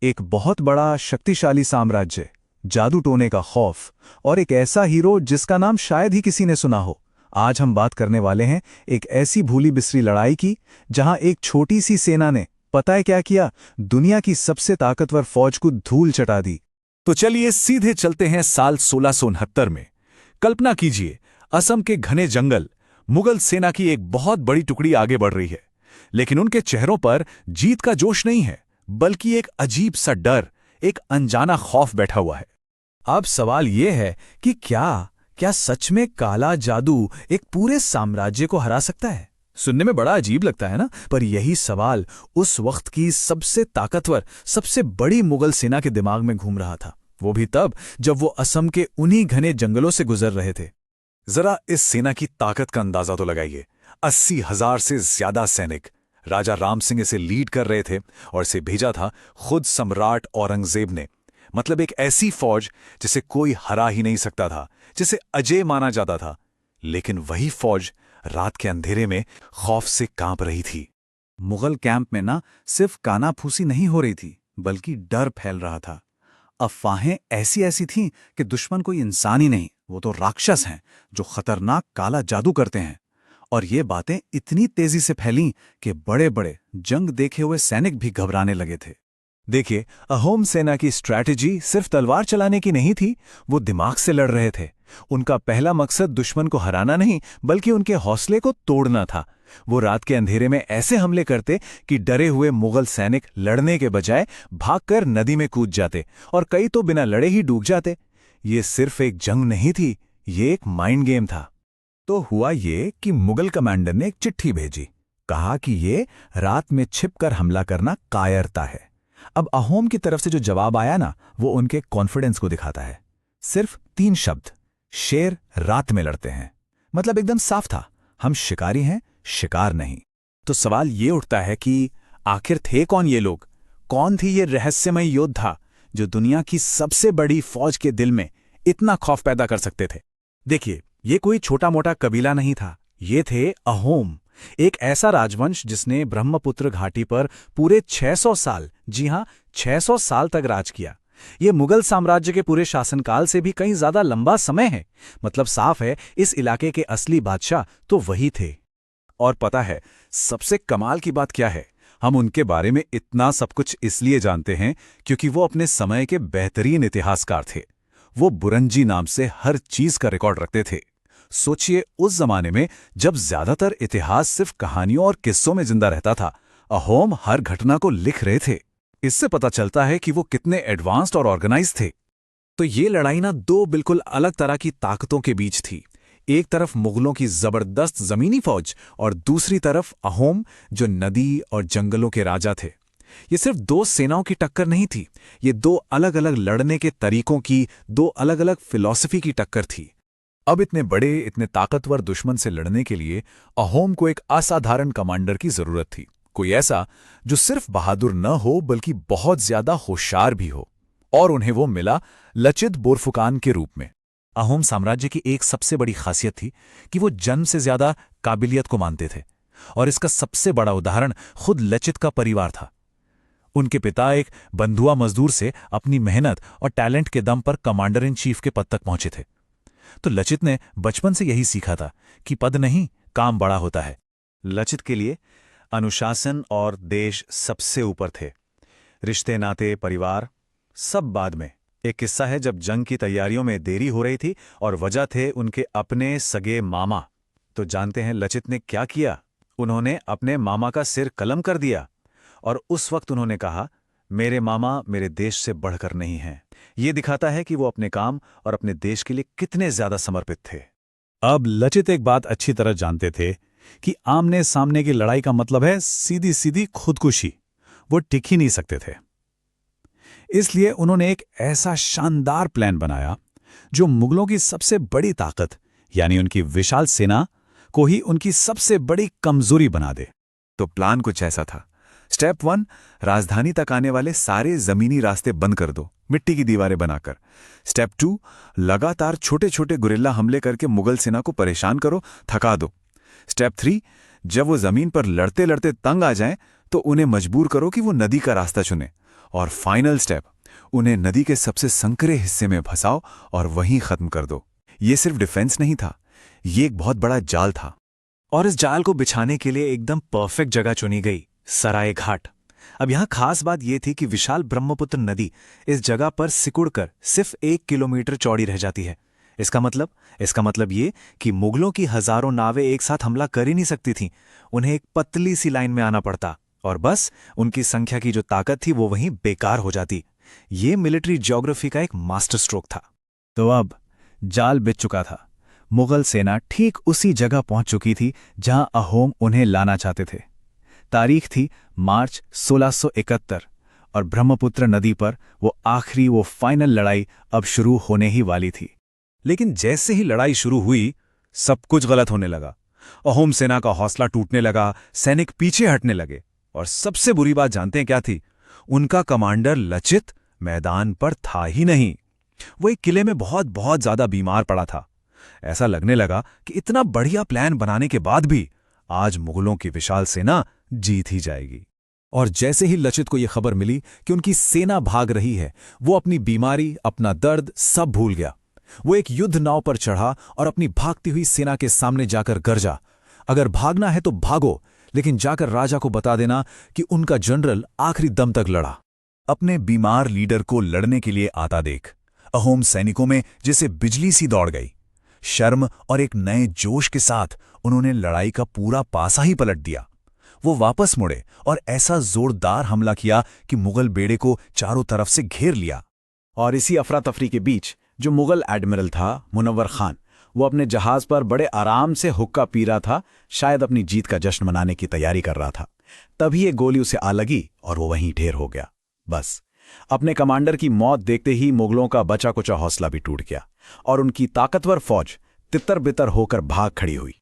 एक बहुत बड़ा शक्तिशाली साम्राज्य, जादू टोने का खौफ और एक ऐसा हीरो जिसका नाम शायद ही किसी ने सुना हो। आज हम बात करने वाले हैं एक ऐसी भूली बिसरी लड़ाई की जहां एक छोटी सी सेना ने पता है क्या किया, दुनिया की सबसे ताकतवर फौज को धूल चटा दी। तो चलिए सीधे चलते हैं साल 1669 में। कल्पना कीजिए, असम के घने जंगल, मुगल सेना की एक बहुत बड़ी टुकड़ी आगे बढ़ रही है। लेकिन उनके चेहरों पर जीत का जोश नहीं है, बल्कि एक अजीब सा डर, एक अनजाना खौफ बैठा हुआ है। अब सवाल यह है कि क्या सच में काला जादू एक पूरे साम्राज्य को हरा सकता है? सुनने में बड़ा अजीब लगता है ना, पर यही सवाल उस वक्त की सबसे ताकतवर, सबसे बड़ी मुगल सेना के दिमाग में घूम रहा था। वो भी तब जब वो असम के उन्हीं घने जंगलों से गुजर रहे थे। जरा इस सेना की ताकत का अंदाजा तो लगाइए। 80,000 से ज्यादा सैनिक। राजा राम सिंह इसे लीड कर रहे थे और इसे भेजा था खुद सम्राट औरंगजेब ने। मतलब एक ऐसी फौज जिसे कोई हरा ही नहीं सकता था, जिसे अजय माना जाता था। लेकिन वही फौज रात के अंधेरे में खौफ से कांप रही थी। मुगल कैंप में ना सिर्फ कानाफूसी नहीं हो रही थी, बल्कि डर फैल रहा था। अफवाहें ऐसी ऐसी थीं कि दुश्मन कोई इंसान ही नहीं, वो तो राक्षस हैं जो खतरनाक काला जादू करते हैं। और ये बातें इतनी तेजी से फैलीं कि बड़े बड़े जंग देखे हुए सैनिक भी घबराने लगे थे। देखिए, अहोम सेना की स्ट्रैटेजी सिर्फ तलवार चलाने की नहीं थी, वो दिमाग से लड़ रहे थे। उनका पहला मकसद दुश्मन को हराना नहीं, बल्कि उनके हौसले को तोड़ना था। वो रात के अंधेरे में ऐसे हमले करते कि डरे हुए मुगल सैनिक लड़ने के बजाय भागकर नदी में कूद जाते, और कई तो बिना लड़े ही डूब जाते। ये सिर्फ एक जंग नहीं थी, ये एक माइंड गेम था। तो हुआ ये कि मुगल कमांडर ने एक चिट्ठी भेजी, कहा कि ये रात में छिपकर हमला करना कायरता है। अब अहोम की तरफ से जो जवाब आया ना, वो उनके कॉन्फिडेंस को दिखाता है। सिर्फ 3 शब्द, शेर रात में लड़ते हैं। मतलब एकदम साफ था, हम शिकारी हैं, शिकार नहीं। तो सवाल ये उठता है कि आखिर थे कौन ये लोग? कौन थी ये रहस्यमय योद्धा जो दुनिया की सबसे बड़ी फौज के दिल में इतना खौफ पैदा कर सकते थे? देखिए, ये कोई छोटा मोटा कबीला नहीं था, ये थे अहोम, एक ऐसा राजवंश जिसने ब्रह्मपुत्र घाटी पर पूरे 600 साल, जी हां 600 साल तक राज किया। ये मुगल साम्राज्य के पूरे शासनकाल से भी कहीं ज्यादा लंबा समय है। मतलब साफ है, इस इलाके के असली बादशाह तो वही थे। और पता है सबसे कमाल की बात क्या है? हम उनके बारे में इतना सब कुछ इसलिए जानते हैं क्योंकि वो अपने समय के बेहतरीन इतिहासकार थे। वो बुरंजी नाम से हर चीज का रिकॉर्ड रखते थे। सोचिए, उस जमाने में जब ज्यादातर इतिहास सिर्फ कहानियों और किस्सों में जिंदा रहता था, अहोम हर घटना को लिख रहे थे। इससे पता चलता है कि वो कितने एडवांस्ड और ऑर्गेनाइज थे। तो ये लड़ाई ना 2 बिल्कुल अलग तरह की ताकतों के बीच थी। एक तरफ मुगलों की जबरदस्त जमीनी फौज और दूसरी तरफ अहोम जो नदी और जंगलों के राजा थे। ये सिर्फ 2 सेनाओं की टक्कर नहीं थी, ये 2 अलग अलग लड़ने के तरीकों की, 2 अलग अलग फिलॉसफी की टक्कर थी। अब इतने बड़े, इतने ताकतवर दुश्मन से लड़ने के लिए अहोम को एक असाधारण कमांडर की जरूरत थी। कोई ऐसा जो सिर्फ बहादुर न हो बल्कि बहुत ज्यादा होशियार भी हो। और उन्हें वो मिला लचित बोरफुकान के रूप में। अहोम साम्राज्य की एक सबसे बड़ी खासियत थी कि वो जन्म से ज्यादा काबिलियत को मानते थे, और इसका सबसे बड़ा उदाहरण खुद लचित का परिवार था। उनके पिता एक बंधुआ मजदूर से अपनी मेहनत और टैलेंट के दम पर कमांडर इन चीफ के पद तक पहुंचे थे। तो लचित ने बचपन से यही सीखा था कि पद नहीं, काम बड़ा होता है। लचित के लिए अनुशासन और देश सबसे ऊपर थे। रिश्ते, नाते, परिवार सब बाद में। एक किस्सा है, जब जंग की तैयारियों में देरी हो रही थी और वजह थे उनके अपने सगे मामा। तो जानते हैं लचित ने क्या किया? उन्होंने अपने मामा का सिर कलम कर दिया, और उस वक्त उन्होंने कहा, मेरे मामा मेरे देश से बढ़कर नहीं हैं। ये दिखाता है कि वो अपने काम और अपने देश के लिए कितने ज्यादा समर्पित थे। अब लचित एक बात अच्छी तरह जानते थे कि आमने सामने की लड़ाई का मतलब है सीधी सीधी खुदकुशी। वो टिक ही नहीं सकते थे। इसलिए उन्होंने एक ऐसा शानदार प्लान बनाया जो मुगलों की सबसे बड़ी ताकत, यानी उनकी विशाल सेना, को ही उनकी सबसे बड़ी कमजोरी बना दे। तो प्लान कुछ ऐसा था। स्टेप 1, राजधानी तक आने वाले सारे जमीनी रास्ते बंद कर दो, मिट्टी की दीवारें बनाकर। स्टेप 2, लगातार छोटे छोटे गुरिल्ला हमले करके मुगल सेना को परेशान करो, थका दो। स्टेप 3, जब वो जमीन पर लड़ते लड़ते तंग आ जाएं तो उन्हें मजबूर करो कि वो नदी का रास्ता चुने। और फाइनल स्टेप, उन्हें नदी के सबसे संकरे हिस्से में फंसाओ और वहीं खत्म कर दो। ये सिर्फ डिफेंस नहीं था, ये एक बहुत बड़ा जाल था। और इस जाल को बिछाने के लिए एकदम परफेक्ट जगह चुनी गई, सराय घाट। अब यहां खास बात यह थी कि विशाल ब्रह्मपुत्र नदी इस जगह पर सिकुड़कर सिर्फ 1 किलोमीटर चौड़ी रह जाती है। इसका मतलब ये कि मुगलों की हजारों नावें एक साथ हमला कर ही नहीं सकती थीं। उन्हें एक पतली सी लाइन में आना पड़ता और बस उनकी संख्या की जो ताकत थी वो वहीं बेकार हो जाती। ये मिलिट्री ज्योग्राफी का एक मास्टर स्ट्रोक था। तो अब जाल बिछ चुका था। मुगल सेना ठीक उसी जगह पहुंच चुकी थी जहां अहोम उन्हें लाना चाहते थे। तारीख थी मार्च 1671 और ब्रह्मपुत्र नदी पर वो फाइनल लड़ाई अब शुरू होने ही वाली थी। लेकिन जैसे ही लड़ाई शुरू हुई, सब कुछ गलत होने लगा। अहोम सेना का हौसला टूटने लगा, सैनिक पीछे हटने लगे और सबसे बुरी बात जानते हैं क्या थी? उनका कमांडर लचित मैदान पर था ही नहीं। वो एक किले में बहुत बहुत ज्यादा बीमार पड़ा था। ऐसा लगने लगा कि इतना बढ़िया प्लान बनाने के बाद भी आज मुगलों की विशाल सेना जीत ही जाएगी। और जैसे ही लचित को यह खबर मिली कि उनकी सेना भाग रही है, वो अपनी बीमारी, अपना दर्द सब भूल गया। वो एक युद्ध नाव पर चढ़ा और अपनी भागती हुई सेना के सामने जाकर गरजा, अगर भागना है तो भागो, लेकिन जाकर राजा को बता देना कि उनका जनरल आखिरी दम तक लड़ा। अपने बीमार लीडर को लड़ने के लिए आता देख अहोम सैनिकों में जैसे बिजली सी दौड़ गई। शर्म और एक नए जोश के साथ उन्होंने लड़ाई का पूरा पासा ही पलट दिया। वो वापस मुड़े और ऐसा जोरदार हमला किया कि मुगल बेड़े को चारों तरफ से घेर लिया। और इसी अफरा तफरी के बीच जो मुगल एडमिरल था मुनव्वर खान, वो अपने जहाज पर बड़े आराम से हुक्का पी रहा था, शायद अपनी जीत का जश्न मनाने की तैयारी कर रहा था। तभी एक गोली उसे आ लगी और वो वहीं ढेर हो गया। बस अपने कमांडर की मौत देखते ही मुगलों का बचा कुचा हौसला भी टूट गया और उनकी ताकतवर फौज तितर बितर होकर भाग खड़ी हुई।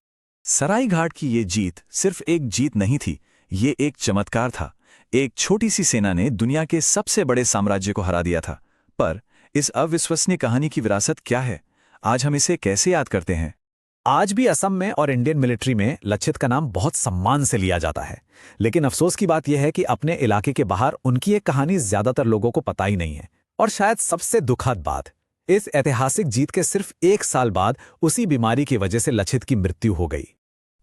सराय घाट की ये जीत सिर्फ एक जीत नहीं थी, ये एक चमत्कार था। एक छोटी सी सेना ने दुनिया के सबसे बड़े साम्राज्य को हरा दिया था। पर इस अविश्वसनीय कहानी की विरासत क्या है? आज हम इसे कैसे याद करते हैं? आज भी असम में और इंडियन मिलिट्री में लचित का नाम बहुत सम्मान से लिया जाता है, लेकिन अफसोस की बात यह है कि अपने इलाके के बाहर उनकी एक कहानी ज्यादातर लोगों को पता ही नहीं है। और शायद सबसे दुखद बात, इस ऐतिहासिक जीत के सिर्फ 1 साल बाद उसी बीमारी की वजह से लचित की मृत्यु हो गई।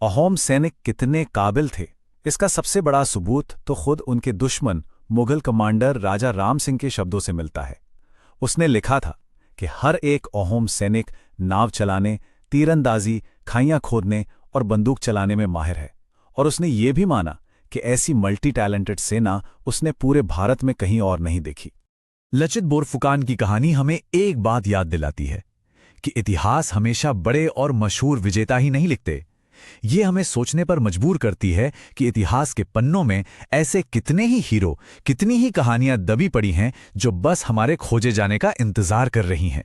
अहोम सैनिक कितने काबिल थे, इसका सबसे बड़ा सबूत तो खुद उनके दुश्मन मुगल कमांडर राजा राम सिंह के शब्दों से मिलता है। उसने लिखा था कि हर एक अहोम सैनिक नाव चलाने, तीरंदाजी, खाइयां खोदने और बंदूक चलाने में माहिर है। और उसने ये भी माना कि ऐसी मल्टी टैलेंटेड सेना उसने पूरे भारत में कहीं और नहीं देखी। लचित बोरफुकान की कहानी हमें एक बात याद दिलाती है कि इतिहास हमेशा बड़े और मशहूर विजेता ही नहीं लिखते। ये हमें सोचने पर मजबूर करती है कि इतिहास के पन्नों में ऐसे कितने ही हीरो, कितनी ही कहानियां दबी पड़ी हैं जो बस हमारे खोजे जाने का इंतजार कर रही हैं।